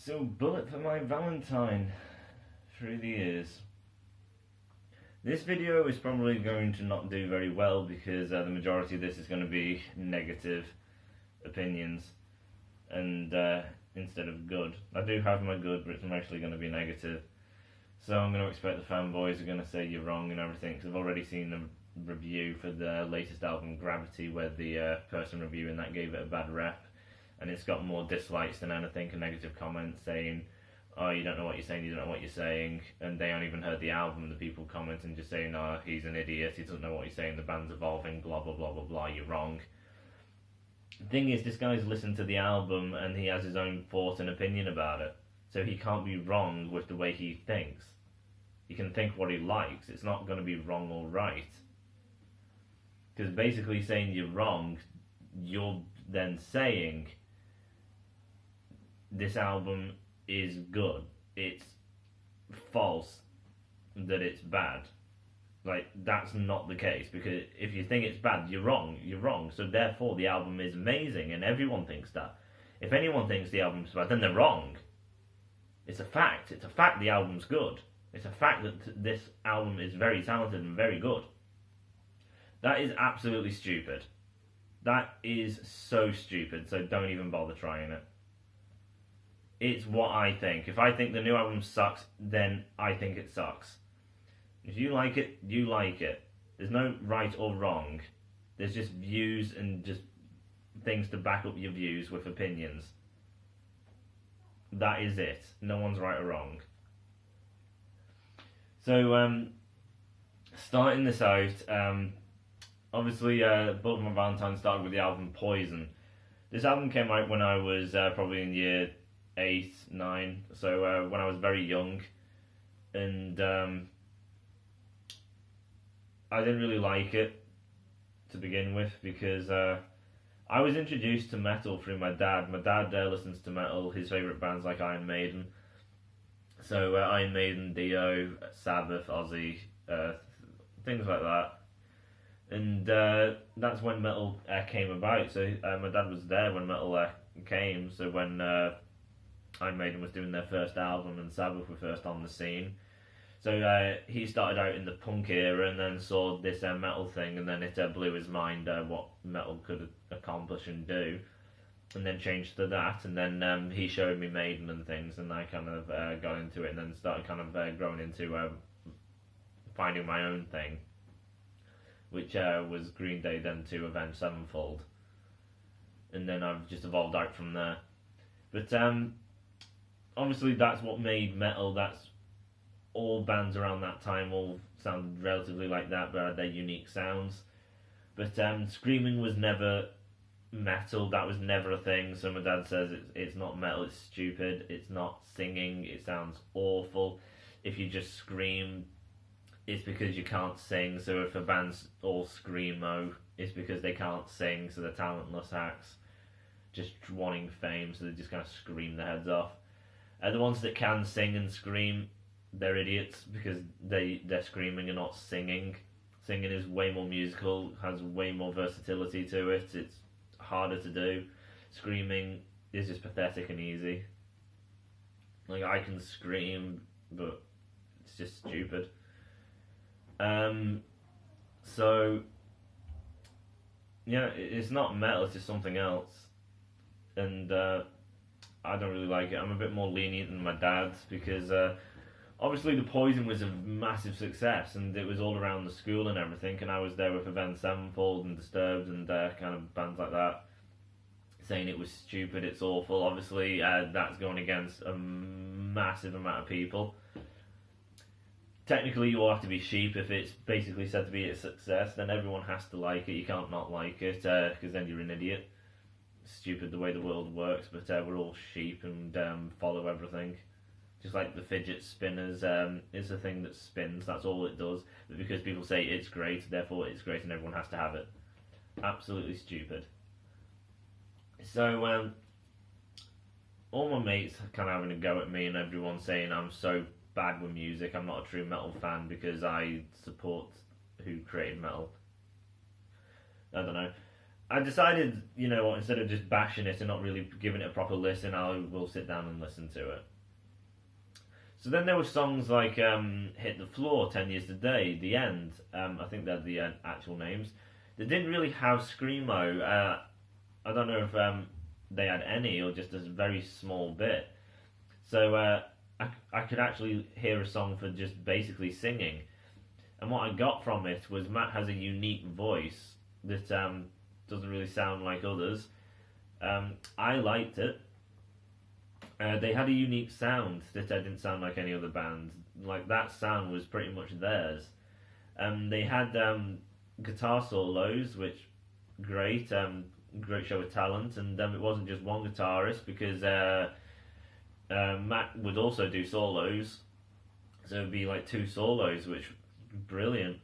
So, bullet for my Valentine through the years. This video is probably going to not do very well because the majority of this is going to be negative opinions and instead of good. I do have my good, but it's mostly going to be negative. So I'm going to expect the fanboys are going to say you're wrong and everything, because I've already seen the review for the latest album, Gravity, where the person reviewing that gave it a bad rep, and it's got more dislikes than anything, and negative comments saying, oh, you don't know what you're saying, you don't know what you're saying, and they haven't even heard the album, the people commenting just saying, oh, he's an idiot, he doesn't know what he's saying, the band's evolving, blah blah blah blah blah, you're wrong. The thing is, this guy's listened to the album and he has his own thought and opinion about it, so he can't be wrong with the way he thinks. He can think what he likes, it's not going to be wrong or right. Because basically saying you're wrong, you're then saying this album is good. It's false that it's bad. Like, that's not the case, because if you think it's bad, you're wrong. You're wrong. So therefore the album is amazing, and everyone thinks that. If anyone thinks the album's bad, then they're wrong. It's a fact. It's a fact the album's good. It's a fact that this album is very talented and very good. That is absolutely stupid. That is so stupid, so don't even bother trying it. It's what I think. If I think the new album sucks, then I think it sucks. If you like it, you like it. There's no right or wrong. There's just views and just things to back up your views with opinions. That is it. No one's right or wrong. So, starting this out, obviously, Bullet for My Valentine started with the album Poison. This album came out when I was probably in year 8, 9, so when I was very young, and I didn't really like it to begin with, because I was introduced to metal through my dad. My dad listens to metal, his favourite bands like Iron Maiden. So Iron Maiden, Dio, Sabbath, Ozzy, things like that. And that's when metal came about. So my dad was there when metal came. So when Iron Maiden was doing their first album and Sabbath were first on the scene. So he started out in the punk era and then saw this metal thing, and then it blew his mind what metal could accomplish and do. And then changed to that, and then he showed me Maiden and things, and I kind of got into it, and then started kind of growing into finding my own thing, which was Green Day, then to Avenged Sevenfold, and then I've just evolved out from there. But obviously that's what made metal. That's all bands around that time all sounded relatively like that, but had their unique sounds. But screaming was never metal. That was never a thing. So my dad says it's not metal, it's stupid, it's not singing, it sounds awful. If you just scream, it's because you can't sing. So if a band's all screamo, it's because they can't sing, so they're talentless acts just wanting fame, so they just kind of scream their heads off. The ones that can sing and scream, they're idiots, because they're screaming and not singing. Singing is way more musical, has way more versatility to it, it's harder to do. Screaming is just pathetic and easy. Like, I can scream, but it's just stupid. So yeah, it's not metal, it's just something else, and I don't really like it. I'm a bit more lenient than my dad's, because obviously the Poison was a massive success, and it was all around the school and everything, and I was there with Avenged Sevenfold and Disturbed and kind of bands like that, saying it was stupid, it's awful. Obviously that's going against a massive amount of people. Technically you all have to be sheep. If it's basically said to be a success, then everyone has to like it. You can't not like it, because then you're an idiot. Stupid the way the world works, but we're all sheep and follow everything. Just like the fidget spinners is a thing that spins, that's all it does. But because people say it's great, therefore it's great and everyone has to have it. Absolutely stupid. So all my mates are kind of having a go at me, and everyone saying I'm so bad with music, I'm not a true metal fan because I support who created metal. I don't know. I decided, you know what, instead of just bashing it and not really giving it a proper listen, I will sit down and listen to it. So then there were songs like Hit the Floor, 10 Years Today, The End, I think they're the actual names. They didn't really have Screamo. I don't know if they had any or just a very small bit. So I could actually hear a song for just basically singing. And what I got from it was Matt has a unique voice that doesn't really sound like others. I liked it. They had a unique sound that didn't sound like any other band. Like that sound was pretty much theirs. They had guitar solos, which great, great show of talent, and it wasn't just one guitarist because Matt would also do solos, so it'd be like two solos, which brilliant.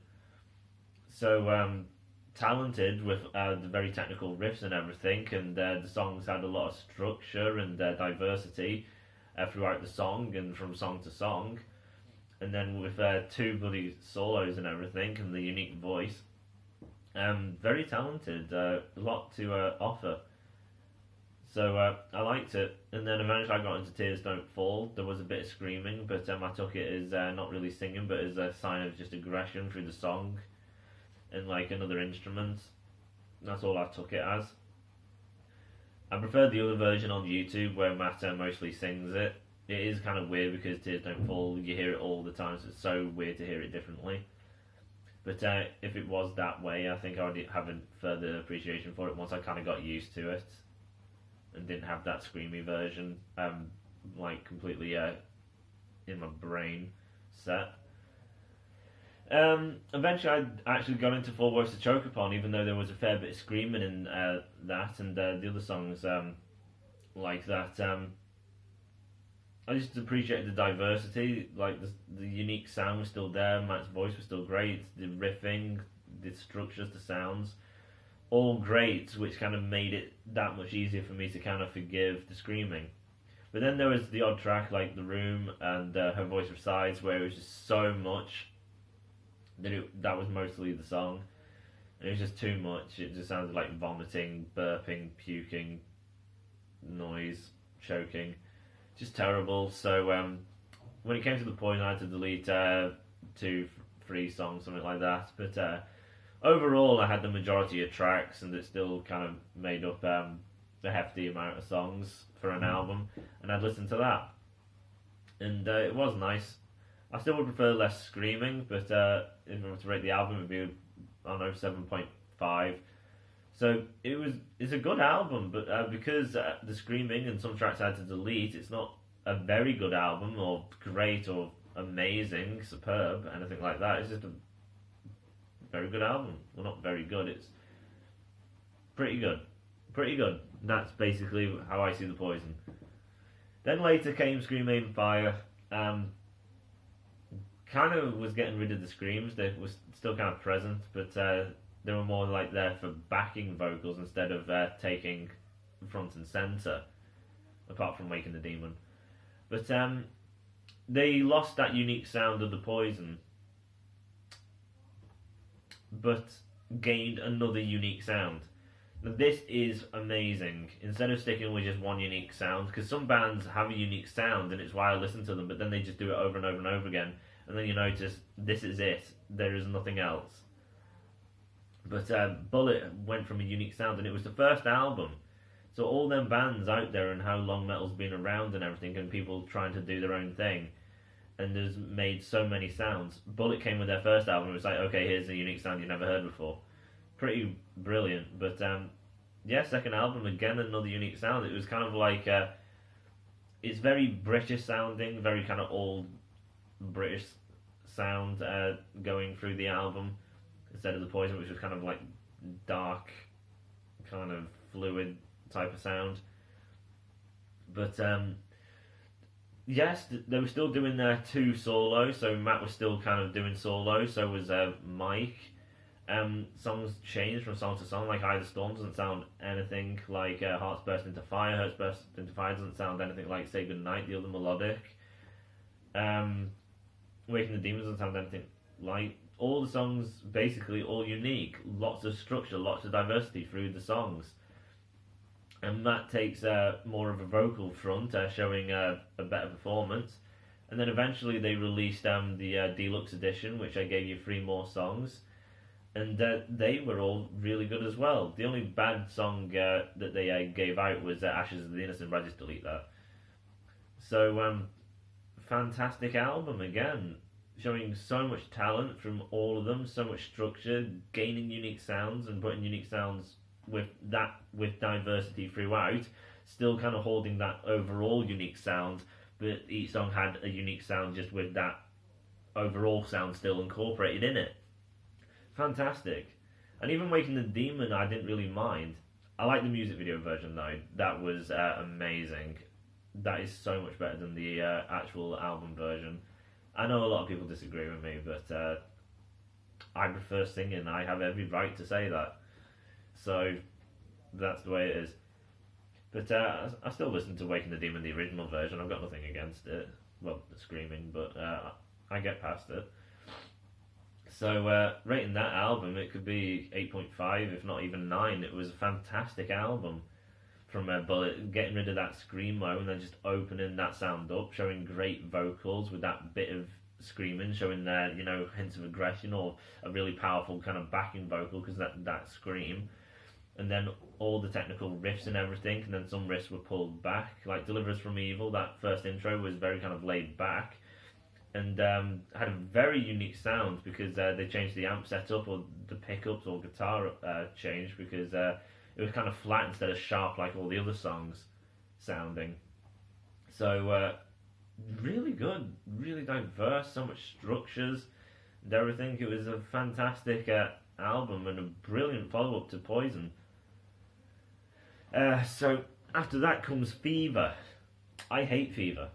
So talented with the very technical riffs and everything, and the songs had a lot of structure and diversity throughout the song and from song to song. And then with two bloody solos and everything and the unique voice, very talented, a lot to offer. So I liked it, and then eventually I got into Tears Don't Fall. There was a bit of screaming, but I took it as not really singing, but as a sign of just aggression through the song and like another instrument. That's all I took it as. I prefer the other version on YouTube where Matt mostly sings it. It is kind of weird because Tears Don't Fall, you hear it all the time, so it's so weird to hear it differently. But if it was that way, I think I would have a further appreciation for it once I kind of got used to it and didn't have that screamy version like completely in my brain set. Eventually I actually got into Four Words to Choke Upon, even though there was a fair bit of screaming in that and the other songs like that. I just appreciated the diversity, like the unique sound was still there, Matt's voice was still great, the riffing, the structures, the sounds, all great, which kind of made it that much easier for me to kind of forgive the screaming. But then there was the odd track like The Room and Her Voice Resides, where it was just so much that was mostly the song, and it was just too much. It just sounded like vomiting, burping, puking, noise, choking, just terrible. So when it came to the point, I had to delete 2, 3 songs, something like that. But overall, I had the majority of tracks, and it still kind of made up a hefty amount of songs for an album, and I'd listen to that, and it was nice. I still would prefer less screaming, but if I were to rate the album, it would be, I don't know, 7.5. So it's a good album, but because the screaming and some tracks I had to delete, it's not a very good album, or great, or amazing, superb, anything like that. It's just a very good album. Well, not very good, it's pretty good. Pretty good. That's basically how I see The Poison. Then later came Scream, Aim, Fire. Kind of was getting rid of the screams. They were still kind of present, but they were more like there for backing vocals instead of taking front and centre, apart from Waking the Demon. But they lost that unique sound of The Poison, but gained another unique sound. Now this is amazing. Instead of sticking with just one unique sound, because some bands have a unique sound and it's why I listen to them, but then they just do it over and over and over again, and then you notice this is it, there is nothing else. But Bullet went from a unique sound, and it was the first album. So all them bands out there and how long metal's been around and everything, and people trying to do their own thing, and there's made so many sounds. Bullet came with their first album, and it was like, okay, here's a unique sound you've never heard before. Pretty brilliant. But yeah, second album, again, another unique sound. It was kind of like, it's very British sounding, very kind of old British sound going through the album, instead of The Poison, which was kind of like dark, kind of fluid type of sound. But yes, they were still doing their 2 solos, so Matt was still kind of doing solos, so was Mike. Songs changed from song to song, like Eye of the Storm doesn't sound anything like Hearts Burst Into Fire. Hearts Burst Into Fire doesn't sound anything like Say Goodnight, the other melodic. Waking the Demons doesn't sound anything like all the songs basically all unique, lots of structure, lots of diversity through the songs. And Matt takes more of a vocal front, showing a better performance. And then eventually they released the deluxe edition, which I gave you 3 more songs, and they were all really good as well. The only bad song that they gave out was Ashes of the Innocent, but I just delete that. So, fantastic album again, showing so much talent from all of them, so much structure, gaining unique sounds and putting unique sounds with diversity throughout, still kind of holding that overall unique sound, but each song had a unique sound just with that overall sound still incorporated in it. Fantastic. And even Waking the Demon I didn't really mind. I like the music video version though. That was amazing. That is so much better than the actual album version. I know a lot of people disagree with me, but I prefer singing. I have every right to say that. So that's the way it is. But I still listen to Waking the Demon, the original version. I've got nothing against it. Well, the screaming, but I get past it. So rating that album, it could be 8.5, if not even 9. It was a fantastic album from Bullet, getting rid of that screamo and then just opening that sound up, showing great vocals with that bit of screaming, showing hints of aggression or a really powerful kind of backing vocal because that scream. And then all the technical riffs and everything, and then some riffs were pulled back. Like Deliver Us From Evil, that first intro was very kind of laid back, and had a very unique sound because they changed the amp setup or the pickups or guitar changed because it was kind of flat instead of sharp like all the other songs sounding. So really good, really diverse, so much structures and everything. It was a fantastic album and a brilliant follow-up to Poison. So after that comes Fever. I hate Fever.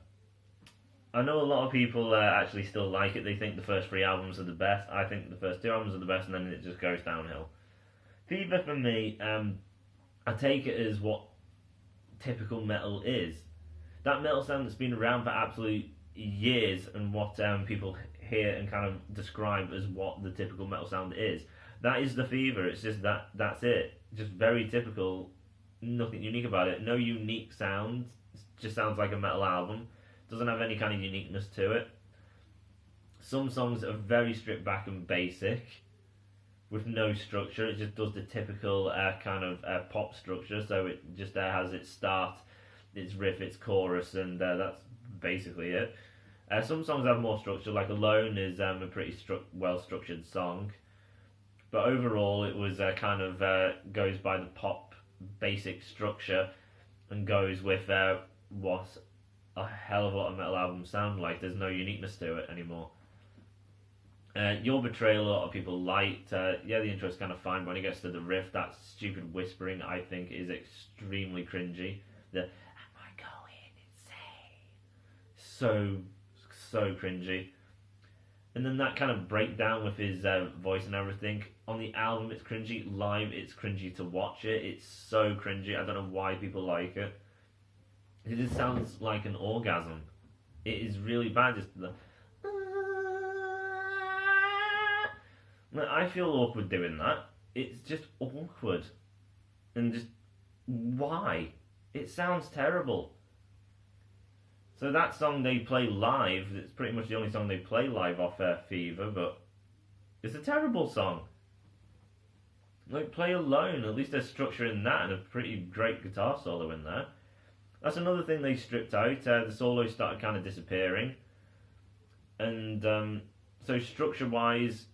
I know a lot of people actually still like it. They think the first 3 albums are the best. I think the first 2 albums are the best, and then it just goes downhill. Fever for me, I take it as what typical metal is. That metal sound that's been around for absolute years, and what people hear and kind of describe as what the typical metal sound is. That is the Fever. It's just that's it. Just very typical. Nothing unique about it. No unique sounds. It just sounds like a metal album. Doesn't have any kind of uniqueness to it. Some songs are very stripped back and basic, with no structure. It just does the typical kind of pop structure. So it just has its start, its riff, its chorus, and that's basically it. Some songs have more structure, like Alone is a pretty well-structured song. But overall, it was kind of goes by the pop basic structure and goes with what a hell of a lot of metal albums sound like. There's no uniqueness to it anymore. Your Betrayal, a lot of people liked. The intro's kind of fine, but when it gets to the riff, that stupid whispering, I think, is extremely cringy. The "Am I going insane?" So cringy. And then that kind of breakdown with his voice and everything. On the album, it's cringy. Live, it's cringy to watch it. It's so cringy. I don't know why people like it. It just sounds like an orgasm. It is really bad. Just the... I feel awkward doing that. It's just awkward. And just... why? It sounds terrible. So that song they play live, it's pretty much the only song they play live off Fever, but it's a terrible song. Like, play Alone, at least there's structure in that and a pretty great guitar solo in there. That's another thing they stripped out. The solos started kind of disappearing. And so structure-wise,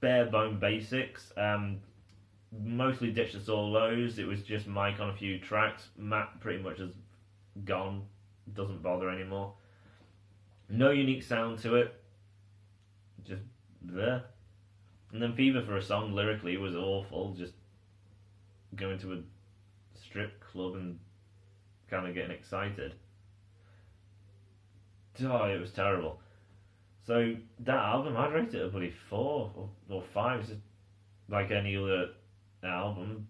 bare bone basics. Mostly ditched the solos. It was just Mike on a few tracks. Matt pretty much has gone. Doesn't bother anymore. No unique sound to it. Just there. And then Fever for a song lyrically was awful. Just going to a strip club and kind of getting excited. Oh, it was terrible. So that album, I'd rate it a bloody 4 or 5. It's just like any other album.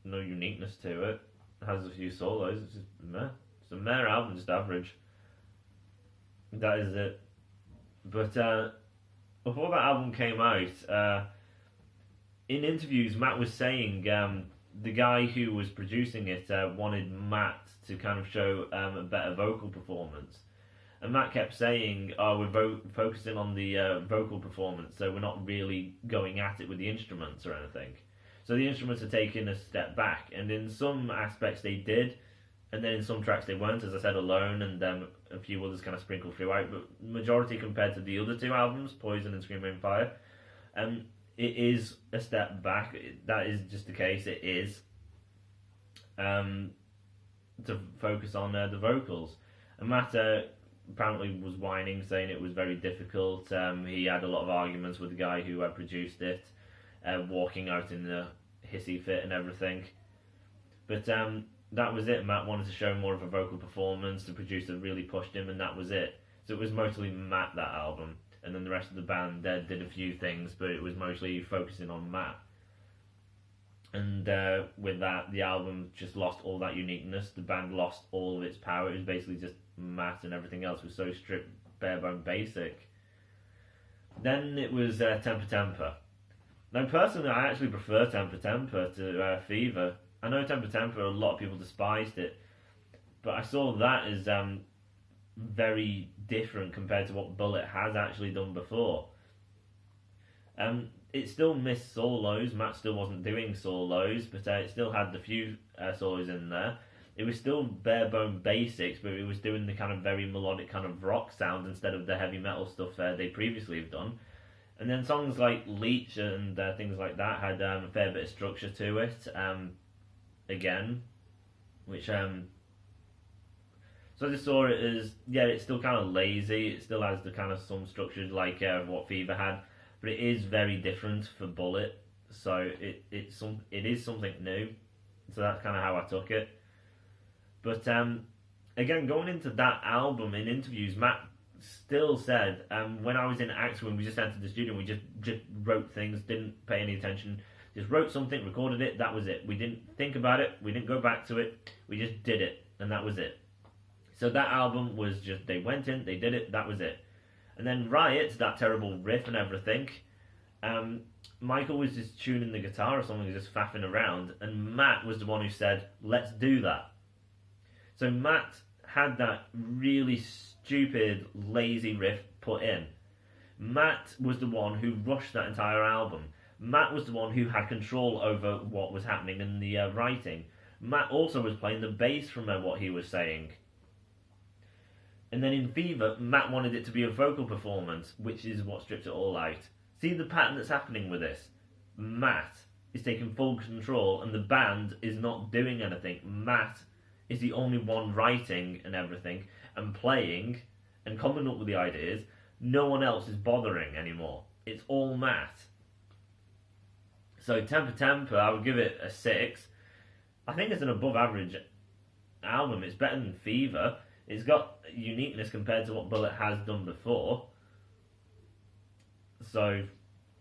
No uniqueness to it. It has a few solos. It's just meh. It's a meh album, just average. That is it. But before that album came out, in interviews, Matt was saying the guy who was producing it wanted Matt to kind of show a better vocal performance. And Matt kept saying, "Oh, we're focusing on the vocal performance, so we're not really going at it with the instruments or anything." So the instruments are taking a step back, and in some aspects they did, and then in some tracks they weren't, as I said, Alone, and then a few others kind of sprinkled throughout. But majority compared to the other two albums, Poison and Scream Rain Fire, it is a step back. That is just the case. It is to focus on the vocals. And Matt apparently was whining, saying it was very difficult. He had a lot of arguments with the guy who produced it, walking out in the hissy fit and everything. But that was it. Matt wanted to show more of a vocal performance. The producer really pushed him, and that was it. So it was mostly Matt, that album. And then the rest of the band did a few things, but it was mostly focusing on Matt. And with that, the album just lost all that uniqueness. The band lost all of its power. It was basically just Matt, and everything else was so stripped, bare-bone basic. Then it was Temper Temper. Now, personally, I actually prefer Temper Temper to Fever. I know Temper Temper, a lot of people despised it, but I saw that as very different compared to what Bullet has actually done before. It still missed solos. Matt still wasn't doing solos, but it still had the few solos in there. It was still bare bone basics, but it was doing the kind of very melodic kind of rock sound instead of the heavy metal stuff they previously have done. And then songs like Leech and things like that had a fair bit of structure to it. Again, which so I just saw it as, yeah, it's still kind of lazy. It still has the kind of some structure like what Fever had, but it is very different for Bullet. So it is something new. So that's kind of how I took it. But again, going into that album in interviews, Matt still said, when I was in Axe, when we just entered the studio, we just wrote things, didn't pay any attention. Just wrote something, recorded it, that was it. We didn't think about it, we didn't go back to it, we just did it, and that was it. So that album was just, they went in, they did it, that was it. And then Riot, that terrible riff and everything, Michael was just tuning the guitar or something, just faffing around, and Matt was the one who said, let's do that. So Matt had that really stupid, lazy riff put in. Matt was the one who rushed that entire album. Matt was the one who had control over what was happening in the writing. Matt also was playing the bass from what he was saying. And then in Fever, Matt wanted it to be a vocal performance, which is what stripped it all out. See the pattern that's happening with this? Matt is taking full control, and the band is not doing anything. Matt is the only one writing and everything, and playing, and coming up with the ideas. No one else is bothering anymore. It's all Matt. So Temper Temper, I would give it a 6. I think it's an above average album. It's better than Fever. It's got uniqueness compared to what Bullet has done before. So,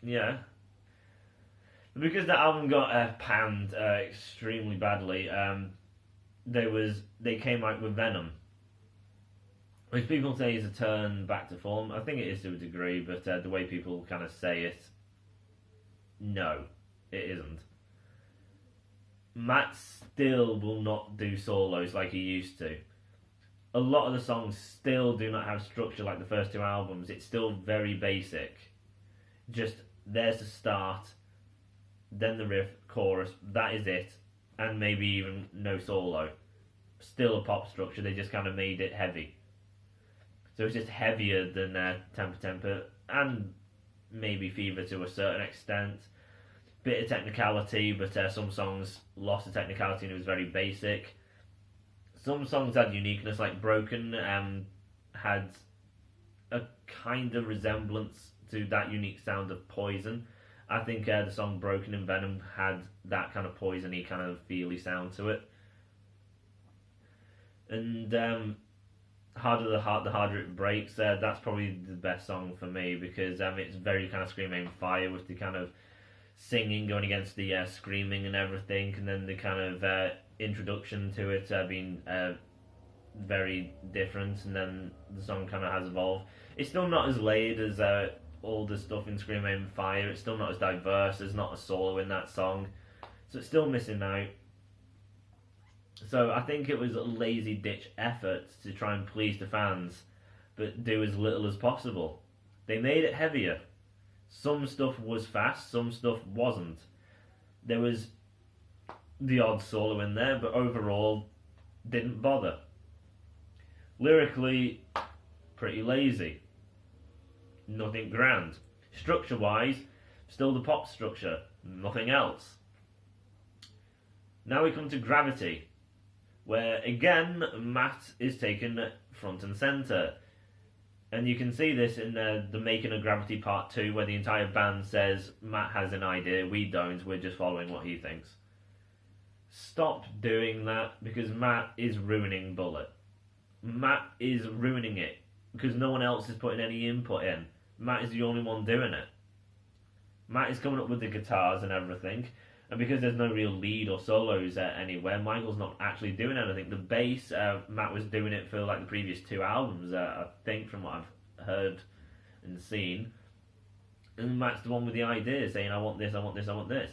yeah. Because the album got panned extremely badly, they came out with Venom, which people say is a turn back to form. I think it is to a degree, but the way people kind of say it, no, it isn't. Matt still will not do solos like he used to. A lot of the songs still do not have structure like the first two albums. It's still very basic. Just, there's the start, then the riff, chorus, that is it, and maybe even no solo. Still a pop structure, they just kind of made it heavy. So it's just heavier than Temper Temper, and maybe Fever to a certain extent. Bit of technicality, but some songs lost the technicality and it was very basic. Some songs had uniqueness, like Broken had a kind of resemblance to that unique sound of Poison. I think the song Broken in Venom had that kind of poisony, kind of feely sound to it. And Harder the Heart, the Harder It Breaks, that's probably the best song for me, because it's very kind of Screaming Fire, with the kind of singing going against the screaming and everything, and then the kind of introduction to it being very different, and then the song kind of has evolved. It's still not as laid as all the stuff in Scream Aim Fire. It's still not as diverse. There's not a solo in that song, so it's still missing out. So I think it was a lazy ditch effort to try and please the fans, but do as little as possible. They made it heavier. Some stuff was fast, some stuff wasn't. There was the odd solo in there, but overall didn't bother. Lyrically, pretty lazy. Nothing grand. Structure-wise, still the pop structure. Nothing else. Now we come to Gravity, where again Matt is taken front and centre. And you can see this in the Making of Gravity Part 2, where the entire band says, Matt has an idea, we don't, we're just following what he thinks. Stop doing that, because Matt is ruining Bullet. Matt is ruining it, because no one else is putting any input in. Matt is the only one doing it. Matt is coming up with the guitars and everything, and because there's no real lead or solos anywhere, Michael's not actually doing anything. The bass, Matt was doing it for like the previous 2 albums, I think, from what I've heard and seen. And Matt's the one with the idea, saying, I want this, I want this, I want this.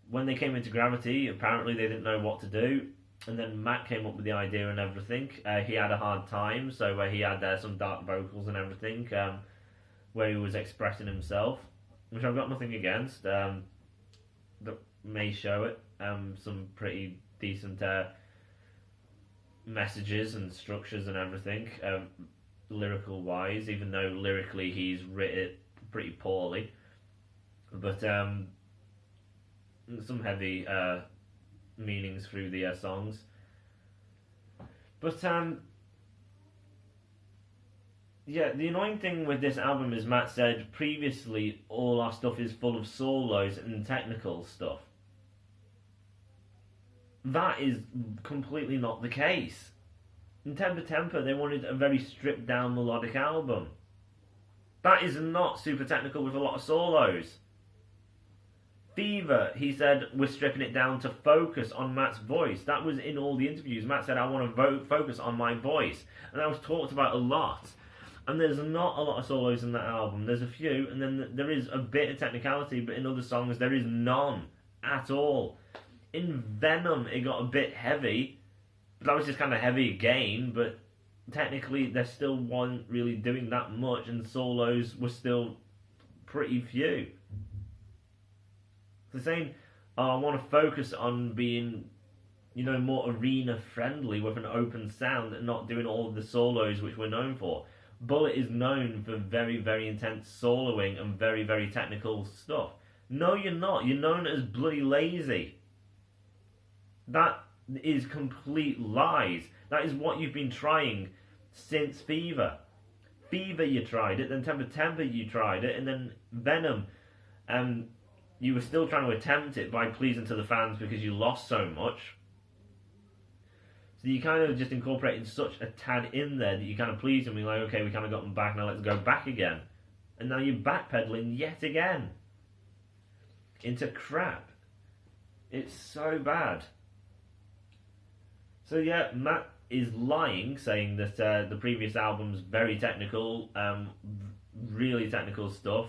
When they came into Gravity, apparently they didn't know what to do, and then Matt came up with the idea and everything. He had a hard time, so he had some dark vocals and everything, where he was expressing himself, which I've got nothing against. That may show it. Some pretty decent messages and structures and everything, lyrical wise, even though lyrically he's written pretty poorly. But some heavy meanings through the songs. But yeah, the annoying thing with this album is Matt said previously all our stuff is full of solos and technical stuff. That is completely not the case. In Temper Temper, they wanted a very stripped down melodic album. That is not super technical with a lot of solos. Fever, he said, we're stripping it down to focus on Matt's voice. That was in all the interviews. Matt said, I want to focus on my voice. And that was talked about a lot. And there's not a lot of solos in that album. There's a few, and then there is a bit of technicality, but in other songs there is none at all. In Venom, it got a bit heavy, but that was just kind of heavy again, but technically there still wasn't really doing that much, and solos were still pretty few. So saying, oh, I want to focus on being, more arena-friendly with an open sound and not doing all of the solos which we're known for. Bullet is known for very, very intense soloing and very, very technical stuff. No, you're not. You're known as bloody lazy. That is complete lies. That is what you've been trying since Fever. Fever, you tried it, then Temper Temper, you tried it, and then Venom. You were still trying to attempt it by pleasing to the fans because you lost so much. So you kind of just incorporated such a tad in there that you kind of pleased them. You're like, okay, we kind of got them back, now let's go back again. And now you're backpedaling yet again into crap. It's so bad. So yeah, Matt is lying, saying that the previous album's very technical, really technical stuff,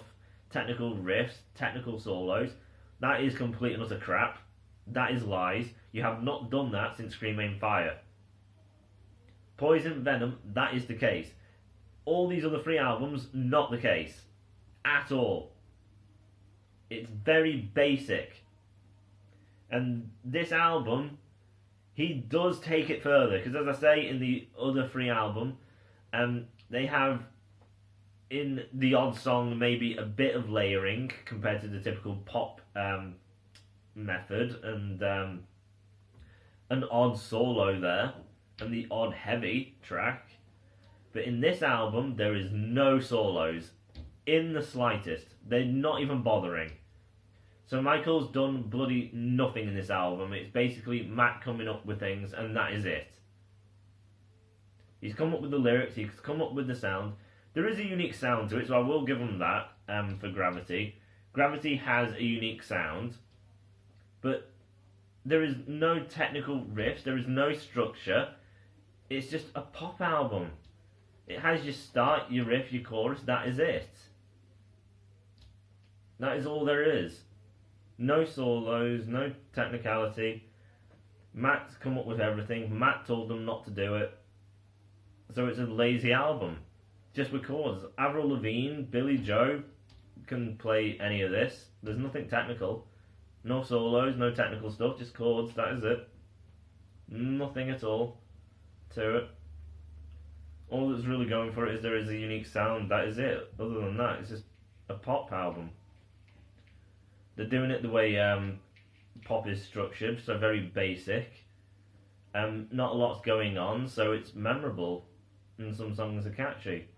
technical riffs, technical solos. That is complete and utter crap. That is lies. You have not done that since Scream Aim Fire. Poison, Venom, that is the case. All these other 3 albums, not the case. At all. It's very basic. And this album, he does take it further. Because as I say, in the other 3 albums, they have, in the odd song, maybe a bit of layering compared to the typical pop method, and an odd solo there, and the odd heavy track. But in this album, there is no solos in the slightest. They're not even bothering. So Michael's done bloody nothing in this album. It's basically Matt coming up with things, and that is it. He's come up with the lyrics, he's come up with the sound. There is a unique sound to it, so I will give him that for Gravity. Gravity has a unique sound, but there is no technical riffs, there is no structure. It's just a pop album. It has your start, your riff, your chorus, that is it. That is all there is. No solos, no technicality. Matt's come up with everything. Matt told them not to do it. So it's a lazy album. Just with chords. Avril Lavigne, Billy Joe can play any of this. There's nothing technical. No solos, no technical stuff, just chords, that is it. Nothing at all to it. All that's really going for it is there is a unique sound, that is it. Other than that, it's just a pop album. They're doing it the way pop is structured, so very basic. Not a lot's going on, so it's memorable, and some songs are catchy.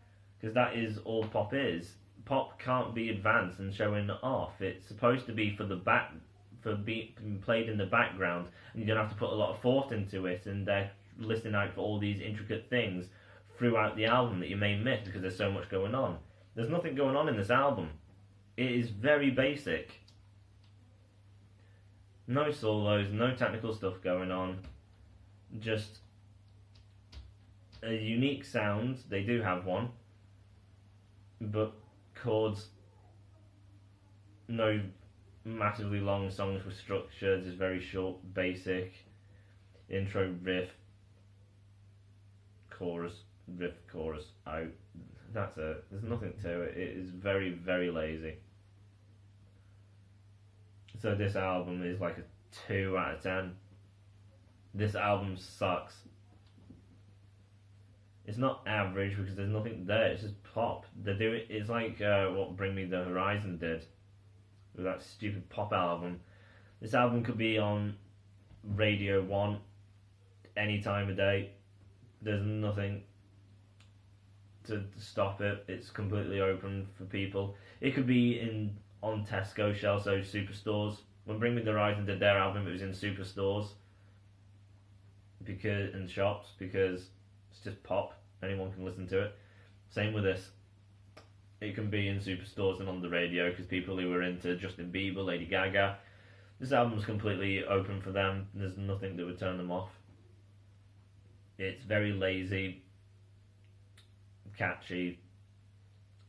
Because that is all pop is. Pop can't be advanced and showing off. It's supposed to be for being played in the background, and you don't have to put a lot of thought into it, and they're listening out for all these intricate things throughout the album that you may miss because there's so much going on. There's nothing going on in this album. It is very basic. No solos, no technical stuff going on. Just a unique sound. They do have one, but chords, no massively long songs with structure, just very short, basic intro, riff, chorus, out. That's it. There's nothing to it. It is very, very lazy. So this album is like a 2 out of 10. This album sucks. It's not average because there's nothing there. It's just pop. They do it. It's like what Bring Me the Horizon did with that stupid pop album. This album could be on Radio 1 any time of day. There's nothing to stop it. It's completely open for people. It could be on Tesco shelves, so superstores. When Bring Me the Horizon did their album, it was in superstores and shops because it's just pop. Anyone can listen to it. Same with this. It can be in superstores and on the radio because people who are into Justin Bieber, Lady Gaga, this album's completely open for them. There's nothing that would turn them off. It's very lazy, catchy,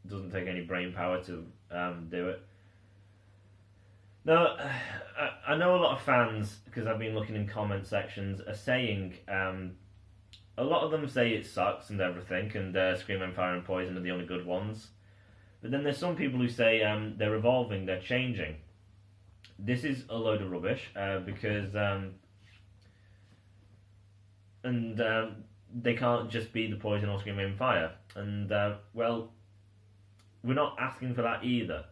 doesn't take any brain power to do it. Now, I know a lot of fans, because I've been looking in comment sections, are saying, a lot of them say it sucks and everything, and Scream, Empire and Poison are the only good ones. But then there's some people who say they're evolving, they're changing. This is a load of rubbish, because they can't just be the Poison or Scream, Empire. And, well, we're not asking for that either.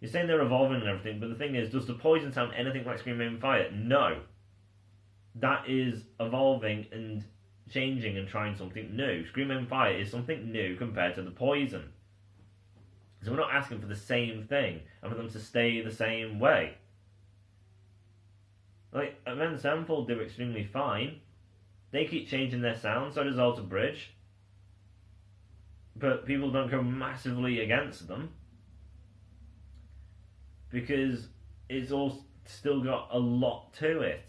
You're saying they're evolving and everything, but the thing is, does the Poison sound anything like Scream, Aim, Fire? No. That is evolving and changing and trying something new. Scream, Aim, Fire is something new compared to the Poison. So we're not asking for the same thing and for them to stay the same way. Like, Avenged Sevenfold do extremely fine. They keep changing their sound, so does Alter Bridge. But people don't go massively against them, because it's all still got a lot to it.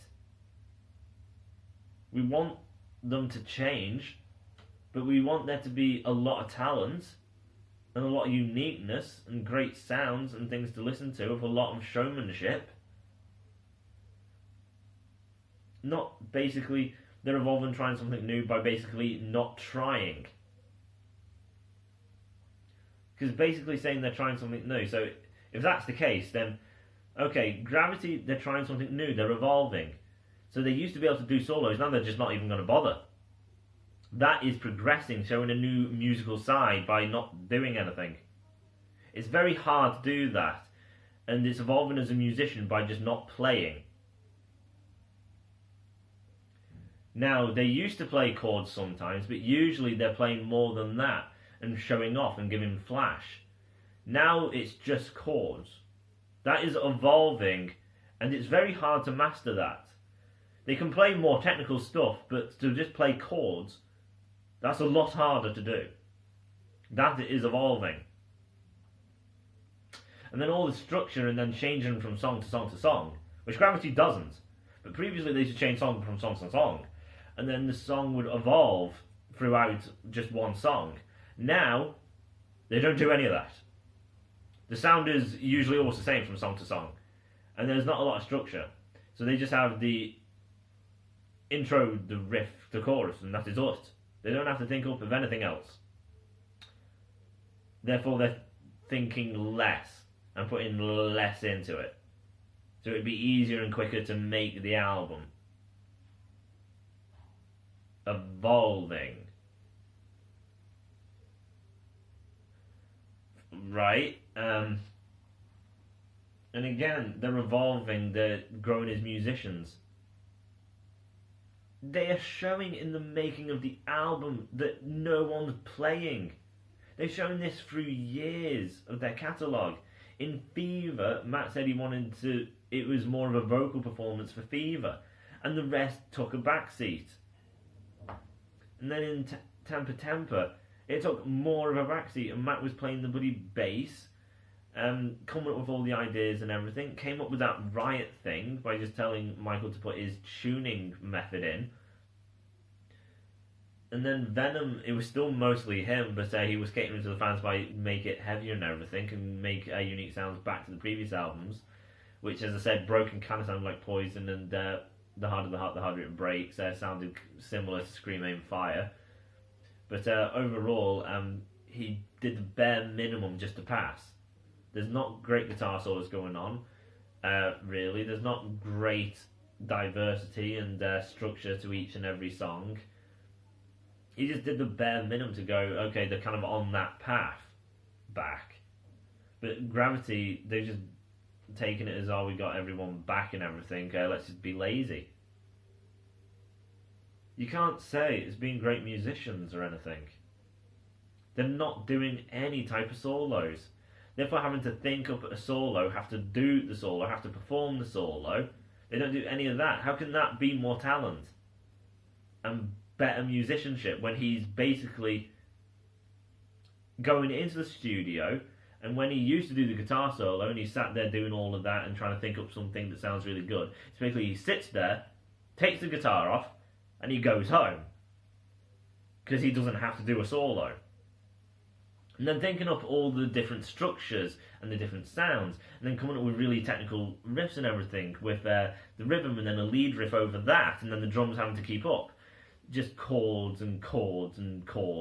We want them to change, but we want there to be a lot of talent and a lot of uniqueness and great sounds and things to listen to with a lot of showmanship. Not basically they're evolving, trying something new by basically not trying. Because basically saying they're trying something new. So if that's the case, then, okay, Gravity, they're trying something new, they're evolving. So they used to be able to do solos, now they're just not even going to bother. That is progressing, showing a new musical side by not doing anything. It's very hard to do that, and it's evolving as a musician by just not playing. Now, they used to play chords sometimes, but usually they're playing more than that, and showing off and giving flash. Now it's just chords. That is evolving, and it's very hard to master that. They can play more technical stuff, but to just play chords, that's a lot harder to do. That is evolving. And then all the structure and then changing from song to song to song, which Gravity doesn't. But previously they used to change song from song to song, and then the song would evolve throughout just one song. Now, they don't do any of that. The sound is usually always the same from song to song, and there's not a lot of structure. So they just have the intro, the riff, the chorus, and that is it. They don't have to think up of anything else. Therefore, they're thinking less and putting less into it. So it'd be easier and quicker to make the album. Evolving. Right? And again, they're evolving, they're growing as musicians. They are showing in the making of the album that no one's playing. They've shown this through years of their catalogue. In Fever, Matt said he wanted to, it was more of a vocal performance for Fever, and the rest took a backseat. And then in Temper Temper, it took more of a backseat, and Matt was playing the bloody bass, coming up with all the ideas and everything, came up with that riot thing by just telling Michael to put his tuning method in. And then Venom, it was still mostly him, but he was catering to the fans by make it heavier and everything, and make unique sounds back to the previous albums, which, as I said, Broken kind of sounded like Poison, and The Harder the Heart, the Harder it Breaks sounded similar to Scream Aim Fire. But overall, he did the bare minimum just to pass. There's not great guitar solos going on, really. There's not great diversity and structure to each and every song. He just did the bare minimum to go, okay, they're kind of on that path back. But Gravity, they've just taken it as, oh, we got everyone back and everything, let's just be lazy. You can't say it's been great musicians or anything. They're not doing any type of solos. Therefore, having to think up a solo, have to do the solo, have to perform the solo, they don't do any of that. How can that be more talent and better musicianship when he's basically going into the studio, and when he used to do the guitar solo and he sat there doing all of that and trying to think up something that sounds really good, it's basically he sits there, takes the guitar off, and he goes home because he doesn't have to do a solo. And then thinking up all the different structures and the different sounds, and then coming up with really technical riffs and everything with the rhythm, and then a lead riff over that, and then the drums having to keep up. Just chords and chords and chords.